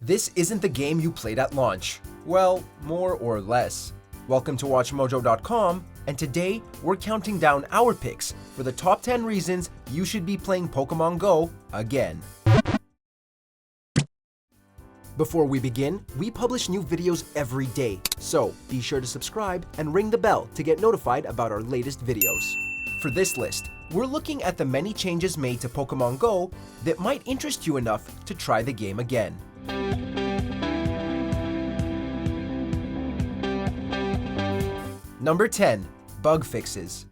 This isn't the game you played at launch. Well, more or less. Welcome to WatchMojo.com, and today we're counting down our picks for the top 10 reasons you should be playing Pokémon GO again. Before we begin, we publish new videos every day, so be sure to subscribe and ring the bell to get notified about our latest videos. For this list, we're looking at the many changes made to Pokémon GO that might interest you enough to try the game again. Number 10. Bug fixes.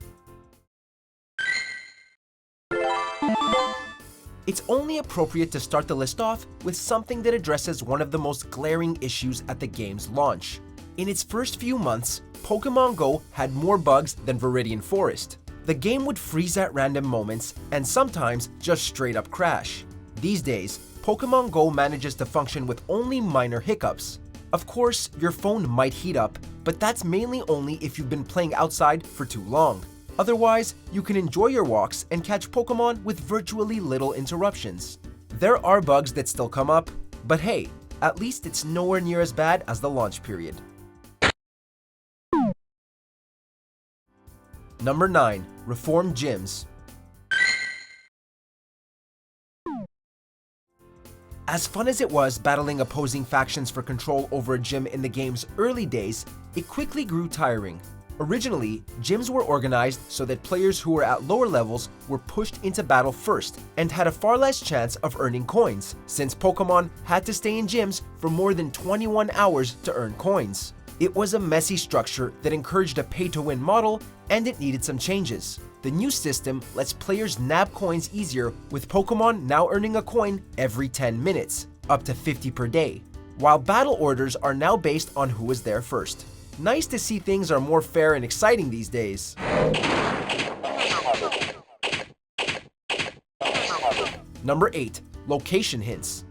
It's only appropriate to start the list off with something that addresses one of the most glaring issues at the game's launch. In its first few months, Pokémon GO had more bugs than Viridian Forest. The game would freeze at random moments and sometimes just straight up crash. These days, Pokémon GO manages to function with only minor hiccups. Of course, your phone might heat up, but that's mainly only if you've been playing outside for too long. Otherwise, you can enjoy your walks and catch Pokémon with virtually little interruptions. There are bugs that still come up, but hey, at least it's nowhere near as bad as the launch period. Number 9. Reformed gyms. As fun as it was battling opposing factions for control over a gym in the game's early days, it quickly grew tiring. Originally, gyms were organized so that players who were at lower levels were pushed into battle first and had a far less chance of earning coins, since Pokémon had to stay in gyms for more than 21 hours to earn coins. It was a messy structure that encouraged a pay-to-win model, and it needed some changes. The new system lets players nab coins easier, with Pokémon now earning a coin every 10 minutes, up to 50 per day, while battle orders are now based on who was there first. Nice to see things are more fair and exciting these days. Number 8. Location hints.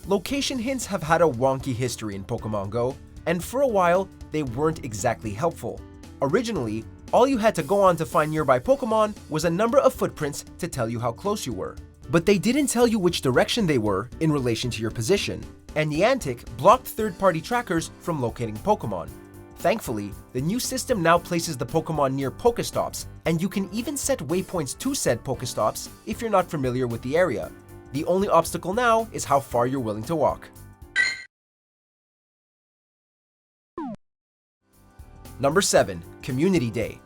Location hints have had a wonky history in Pokémon GO, and for a while, they weren't exactly helpful. Originally, all you had to go on to find nearby Pokémon was a number of footprints to tell you how close you were. But they didn't tell you which direction they were in relation to your position, and Niantic blocked third-party trackers from locating Pokémon. Thankfully, the new system now places the Pokémon near Pokestops, and you can even set waypoints to said Pokestops if you're not familiar with the area. The only obstacle now is how far you're willing to walk. Number 7. Community Day.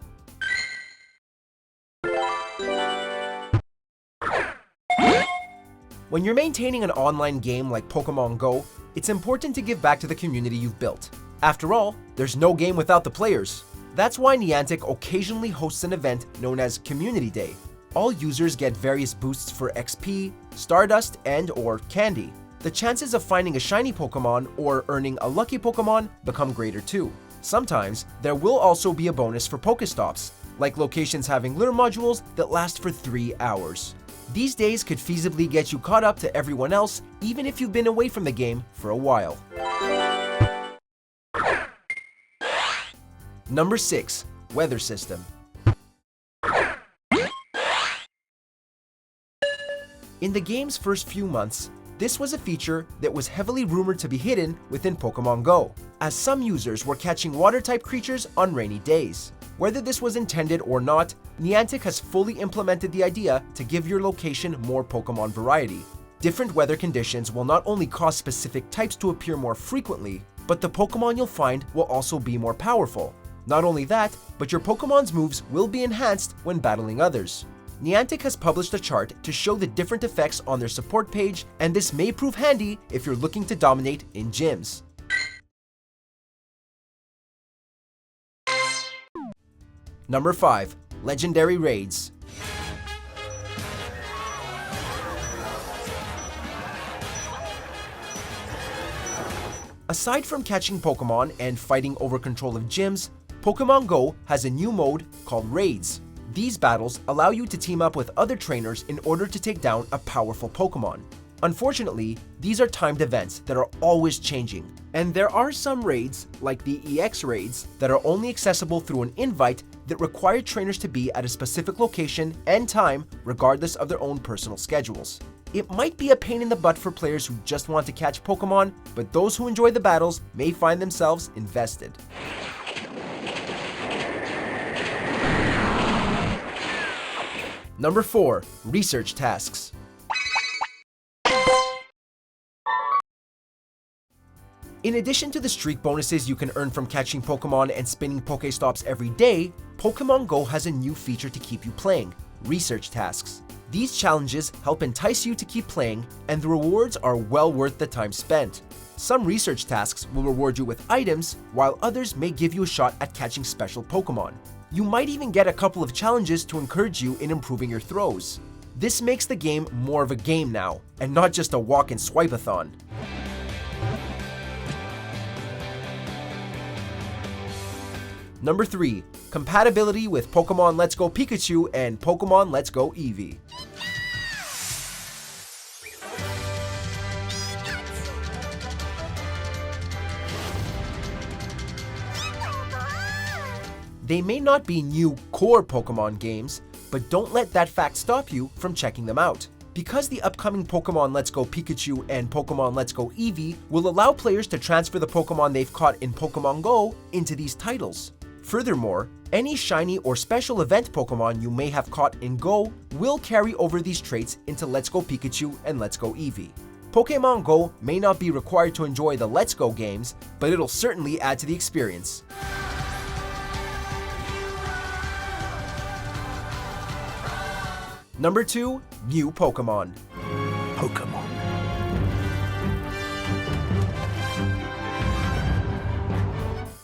When you're maintaining an online game like Pokémon GO, it's important to give back to the community you've built. After all, there's no game without the players. That's why Niantic occasionally hosts an event known as Community Day. All users get various boosts for XP, Stardust, and/or candy. The chances of finding a shiny Pokémon or earning a lucky Pokémon become greater too. Sometimes, there will also be a bonus for Pokestops, like locations having lure modules that last for 3 hours. These days could feasibly get you caught up to everyone else, even if you've been away from the game for a while. Number 6. Weather system. In the game's first few months, this was a feature that was heavily rumored to be hidden within Pokémon GO, as some users were catching water-type creatures on rainy days. Whether this was intended or not, Niantic has fully implemented the idea to give your location more Pokémon variety. Different weather conditions will not only cause specific types to appear more frequently, but the Pokémon you'll find will also be more powerful. Not only that, but your Pokémon's moves will be enhanced when battling others. Niantic has published a chart to show the different effects on their support page, and this may prove handy if you're looking to dominate in gyms. Number 5. Legendary Raids. Aside from catching Pokémon and fighting over control of gyms, Pokémon GO has a new mode called Raids. These battles allow you to team up with other trainers in order to take down a powerful Pokémon. Unfortunately, these are timed events that are always changing, and there are some raids, like the EX raids, that are only accessible through an invite that require trainers to be at a specific location and time regardless of their own personal schedules. It might be a pain in the butt for players who just want to catch Pokemon, but those who enjoy the battles may find themselves invested. Number 4. Research tasks. In addition to the streak bonuses you can earn from catching Pokemon and spinning Pokestops every day, Pokemon Go has a new feature to keep you playing: research tasks. These challenges help entice you to keep playing, and the rewards are well worth the time spent. Some research tasks will reward you with items, while others may give you a shot at catching special Pokemon. You might even get a couple of challenges to encourage you in improving your throws. This makes the game more of a game now, and not just a walk and swipe-a-thon. Number 3. Compatibility with Pokemon Let's Go Pikachu and Pokemon Let's Go Eevee. They may not be new core Pokemon games, but don't let that fact stop you from checking them out. Because the upcoming Pokemon Let's Go Pikachu and Pokemon Let's Go Eevee will allow players to transfer the Pokemon they've caught in Pokemon Go into these titles. Furthermore, any shiny or special event Pokemon you may have caught in Go will carry over these traits into Let's Go Pikachu and Let's Go Eevee. Pokemon Go may not be required to enjoy the Let's Go games, but it'll certainly add to the experience. Number 2. New Pokemon.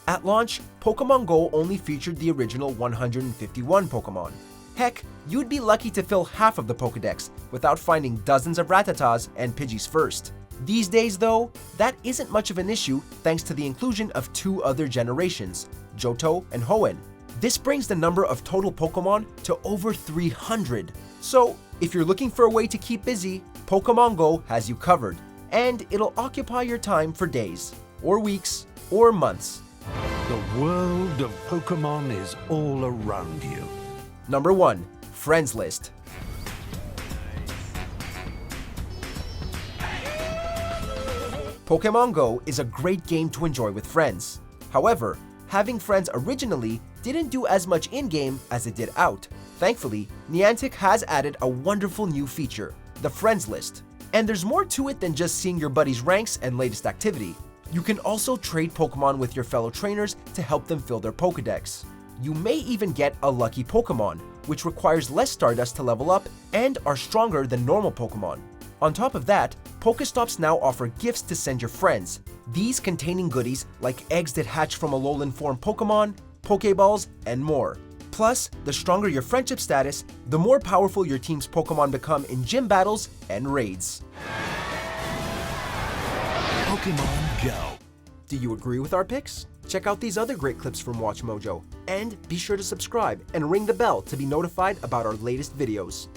At launch, Pokemon Go only featured the original 151 Pokemon. Heck, you'd be lucky to fill half of the Pokedex without finding dozens of Rattatas and Pidgeys first. These days though, that isn't much of an issue thanks to the inclusion of 2 other generations, Johto and Hoenn. This brings the number of total Pokemon to over 300. So, if you're looking for a way to keep busy, Pokemon Go has you covered, and it'll occupy your time for days, or weeks, or months. The world of Pokemon is all around you. Number 1. Friends List. Pokemon Go is a great game to enjoy with friends. However, having friends originally didn't do as much in-game as it did out. Thankfully, Niantic has added a wonderful new feature, the Friends List. And there's more to it than just seeing your buddies' ranks and latest activity. You can also trade Pokemon with your fellow trainers to help them fill their Pokedex. You may even get a lucky Pokemon, which requires less Stardust to level up and are stronger than normal Pokemon. On top of that, Pokestops now offer gifts to send your friends, these containing goodies like eggs that hatch from Alolan form Pokemon, Pokeballs, and more. Plus, the stronger your friendship status, the more powerful your team's Pokemon become in gym battles and raids. Pokemon Go. Do you agree with our picks? Check out these other great clips from WatchMojo, and be sure to subscribe and ring the bell to be notified about our latest videos.